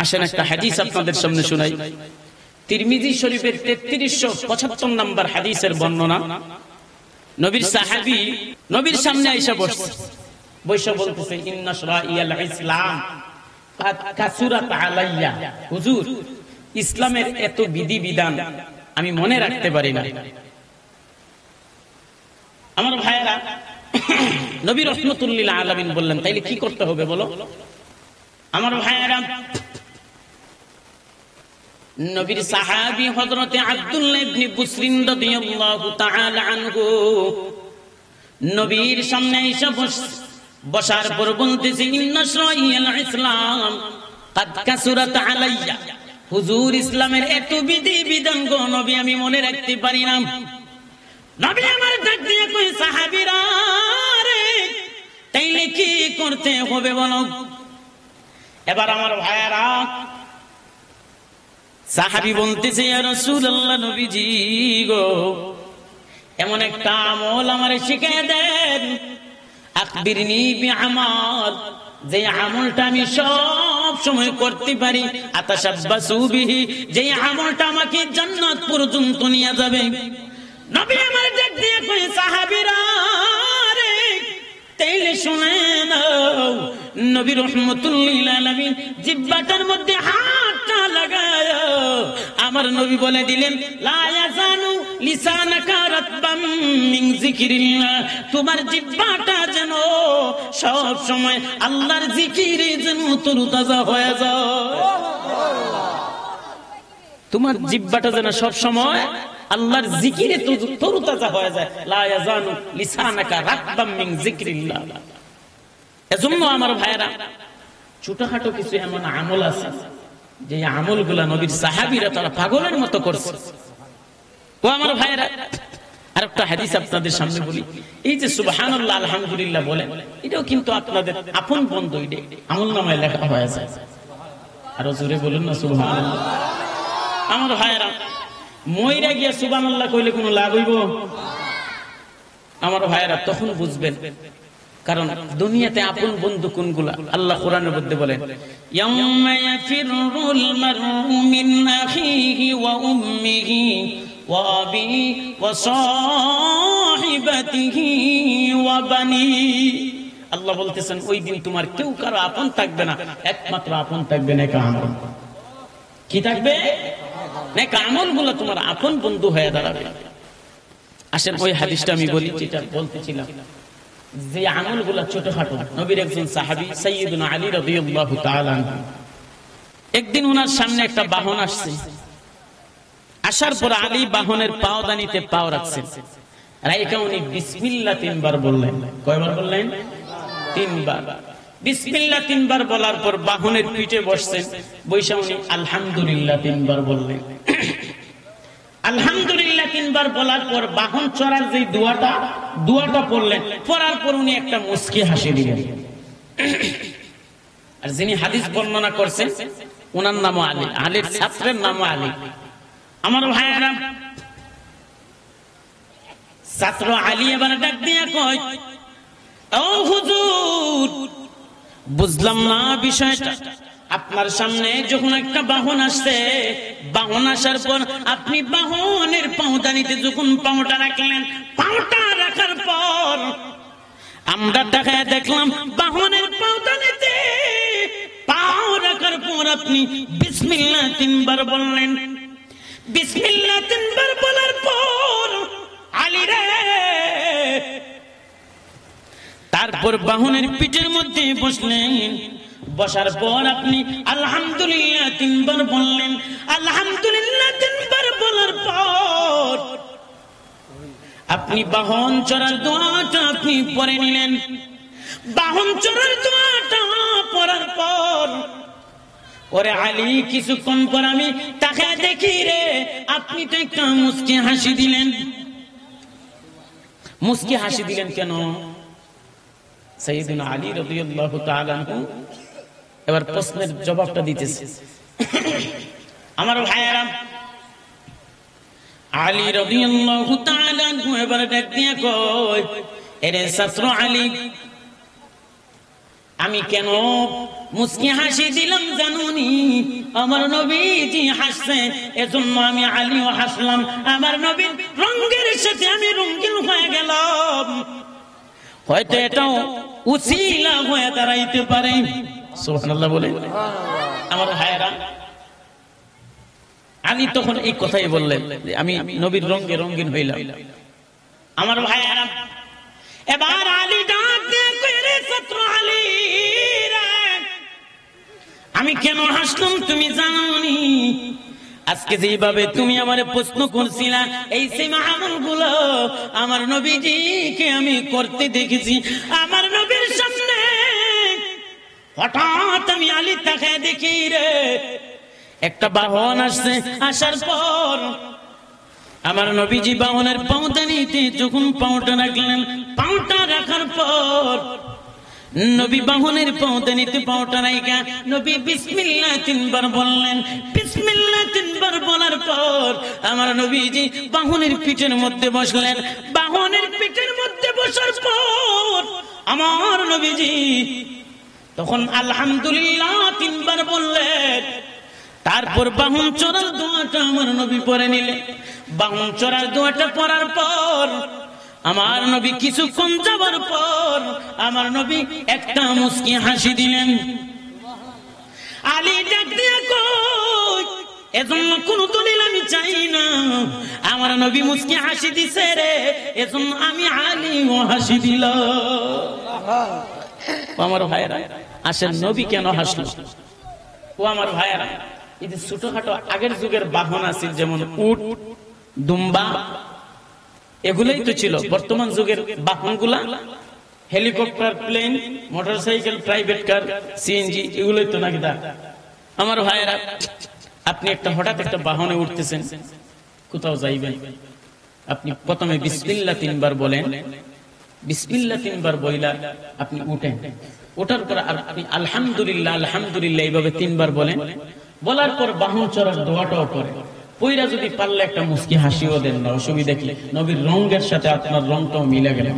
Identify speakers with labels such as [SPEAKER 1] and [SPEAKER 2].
[SPEAKER 1] আসেন একটা হাদিস আপনাদের সামনে শোনাই। তিরমিজি শরীফের 3375 নম্বর হাদিসের বর্ণনা। নবীর সাহাবী নবীর সামনে আয়েশা বসে বলতেছে, ইন্না শরাইয়াল ইসলাম কাদ কাসুরাত আলাইয়া। হুজুর, ইসলামের এত বিধি বিধান আমি মনে রাখতে পারি না। আমার ভাইয়েরা, নবী রাহমাতুল লিল আলামিন বললেন, তাইলে কি করতে হবে বলো? আমার ভাইয়েরা, নবীর সাহাবী হযরতে আব্দুল্লাহ ইবনে বুসরিন রাদিয়াল্লাহু তাআলা আনহু নবীর সামনে এসে বসার পর বলতেছে, ইন্না শরাইয়াল ইসলাম কাদ কাসুরাত আলাইয়া। হুজুর, ইসলামের এত বিধি বিধান গো নবী আমি মনে রাখতে পারি না। নবী আমার ডাক দিয়ে কই, সাহাবীরা রে, তাইলে কি করতে হবে বলো? এবার আমার ভাইয়েরা, সাহাবী বলতেছে, ইয়া রাসূলুল্লাহ, নবীজি গো, এমন একটা আমল আমারে শিখিয়ে দেন, আখবিরনি বিআমাল, যে আমলটা আমি সব সময় করতে পারি, আতাশাব্বাসু বিহি, যে আমলটা আমাকে জান্নাত পর্যন্ত নিয়ে যাবে। নবী আমার ডাক দিয়ে কই, সাহাবীরা রে, তাইলে শুনে নাও। নবী রাহমাতুল লিল আলামিন জিহ্বাটার মধ্যে হাতটা লাগায় আমার নবী বলে দিলেন, লা ইয়াজানু লিসানাকা রাতবাম মিন যিকরিল্লাহ। তোমার জিহ্বাটা যেন সব সময় আল্লাহর জিকিরে যেন তরতাজা হয়ে যায়। তোমার জিহ্বাটা যেন সব সময় আল্লাহর জিকিরে তরতাজা হয়ে যায়। লা ইয়াজানু লিসানাকা রাতবাম মিন যিকরিল্লাহ। এজন্য আমার ভাইয়েরা, ছোটখাটো কিছু এমন আমল আছে যে আমলগুলা নবীর সাহাবীরা তারা পাগলের মতো করছে। ও আমার ভাইয়েরা, আরেকটা হাদিস আপনাদের সামনে বলি। এই যে সুবহানাল্লাহ আলহামদুলিল্লাহ বলেন, এটাও কিন্তু আপনাদের আপন বন্ধু, এটা আমলনামায় লেখা হয়ে যায়। আরো জোরে বলুন না সুবহানাল্লাহ। আমার ভাইয়েরা, মইরা গিয়া সুবহানাল্লাহ কইলে কোনো লাভ হইব? আমার ভাইয়েরা, তখন বুঝবেন, কারণ দুনিয়াতে আপন বন্ধু কোনগুলা আল্লাহ কোরআনের মধ্যে বলেন, ইয়াউমা ইয়াফিরুল মারউ মিন আখিহি ওয়া উম্মিহি ওয়া আবিহি ওয়া সাহিবাতিহি ওয়া বানি। আল্লাহ বলতেছেন, ওই দিন তোমার কেউ কারো আপন থাকবে না, একমাত্র আপন থাকবে নেক আমল। কি থাকবে? নেক আমলগুলো তোমার আপন বন্ধু হয়ে দাঁড়াবে। আসেন ওই হাদিসটা আমি বলি, যেটা বলতেছিলাম, যে আমলগুলা ছোটখাটো। নবীর একজন সাহাবী সাইয়্যিদুনা আলী রাদিয়াল্লাহু তাআলা আনহু, একদিন ওনার সামনে একটা বাহন আসছে। আসার পর আলী বাহনের পাওদানিতে পাও রাখছেন, রাইখা উনি বিসমিল্লাহ 3 বার বললেন। কয়বার বললেন? 3 বার। বিসমিল্লাহ 3 বার বলার পর বাহনের পিঠে বসছেন, বৈশা উনি আলহামদুলিল্লাহ 3 বার বললেন। আলহামদুলিল্লাহ 3 বার বলার পর বাহন চড়ার যে দোয়াটা পড়লেন, পড়ার পর উনি একটা মুস্কি হাসি দিলেন। আর যিনি হাদিস বর্ণনা করছেন ওনার নাম আলী, আলীর ছাত্রের নাম আলী। আমার ভাইয়েরা, ছাত্র আলী এবার ডাক দিয়া কয়, ও হুজুর, বুঝলাম না বিষয়টা। আপনার সামনে যখন একটা বাহন আসছে, বাহন আসার পর আপনি বাহনের পাওদানিতে যখন পাওটা রাখলেন, পাওটা রাখার পর আমরা তাকায় দেখলাম বাহনের পাওদানিতে পাও রাখার পর আপনি বিসমিল্লাহ 3 বার বললেন। বিসমিল্লাহ 3 বার বলার পর আলী রে, তারপর বাহনের পিঠের মধ্যে বসলেন। বসার পর আপনি আলহামদুলিল্লাহ 3 বার বললেন। আলহামদুলিল্লাহ 3 বার বলার পর আপনি বাহন চড়ার দোয়াটা আপনি পড়ে নিলেন। বাহন চড়ার দোয়াটা পড়ার পর ওরে আলী, কিছুক্ষণ পর আমি তাকে দেখি রে, আপনি তো একটা মুস্কি হাসি দিলেন। মুস্কি হাসি দিলেন কেন? সাইয়্যিদুনা আলী রাদিয়াল্লাহু তাআলা আনহু এবার প্রশ্নের জবাবটা দিতেছে। আমার ভাইয়েরা, আলী রাদিয়াল্লাহু তাআলা আনহু এবার ডাক দিয়ে কয়, এরে ছাত্র আলী, আমি কেন মুস্কি হাসি দিলাম জানুনি? আমার নবীজি হাসছে, এজন্য আমি আলীও হাসলাম। আমার নবীর রঙের সাথে আমি রঙিন হয়ে গেলাম। হয়তো এটাও উসিলা হয়ে দাঁড়াইতে পারে। সুবহানাল্লাহ বলে। আমার ভাইয়েরা, আলী তখন এই কথাই বললেন, আমি নবীর রঙে রঙিন হইলাম। আমার ভাইয়েরা, এবার আলী ডাক দিয়ে কইরে, ছাত্র আলী রে, আমি কেন হাসলাম তুমি জানোনি? আজকে যেভাবে তুমি আমারে প্রশ্ন করছিলা, এই সেম আমলগুলো আমার নবীজিকে আমি করতে দেখেছি। আমার নবীর সামনে হঠাৎ আমি আলী তাকায় দেখি রে, একটা বাহন আসছে। আসার পর আমার নবীজি বাহনের পাউদানিতে যখন পাউটা রাখলেন, পাউটা রাখার পর নবী বাহনের পাউদানিতে পাউটা রাখা নবী বিসমিল্লাহ 3 বার বললেন। বিসমিল্লাহ 3 বার বলার পর আমার নবীজি বাহনের পিঠের মধ্যে বসলেন। বাহনের পিঠের মধ্যে বসার পর আমার নবীজি তখন আলহামদুলিল্লাহ 3 বার বললেন। তারপর বাহন চড়ার দোয়াটা আমার নবী পড়ে নিলেন। বাহন চড়ার দোয়াটা পড়ার পর আমার নবী কিছুক্ষণ যাবার পর আমার নবী একটা মুস্কি হাসি দিলেন। আলী ডাক দিয়ে কই, এজন্য কোন দলিল আমি চাই না, আমার নবী মুস্কি হাসি দিছে রে, এজন্য আমি আলীও হাসি দিলাম। আমার ভাইয়েরা, আসেন নবী কেন হাসলো? ও আমার ভাইয়েরা, এই যে ছোটখাটো আগের যুগের বাহন আছে, যেমন উট, দুম্বা, এগুলোই তো ছিল। বর্তমান যুগের বাহনগুলা helicopter, plane, motorcycle, private car, CNG, এগুলোই তো নাকি দা। আমার ভাইয়েরা, আপনি হঠাৎ একটা বাহনে উঠতেছেন, কোথাও যাইবেন, আপনি প্রথমে বিসমিল্লাহ 3 বার বলেন। বিসমিল্লাহ 3 বার বইলা আপনি উঠেন। ওঠার পর আপনি আলহামদুলিল্লাহ আলহামদুলিল্লাহ এইভাবে 3 বার বলেন। বলার পর বাহন চড়ার দোয়াটাও করে পইরা যদি পারলে একটা মুস্কি হাসিও দেন না, অসুবিধা কি? নবীর রঙের সাথে আপনার রংটাও মিলে গেল।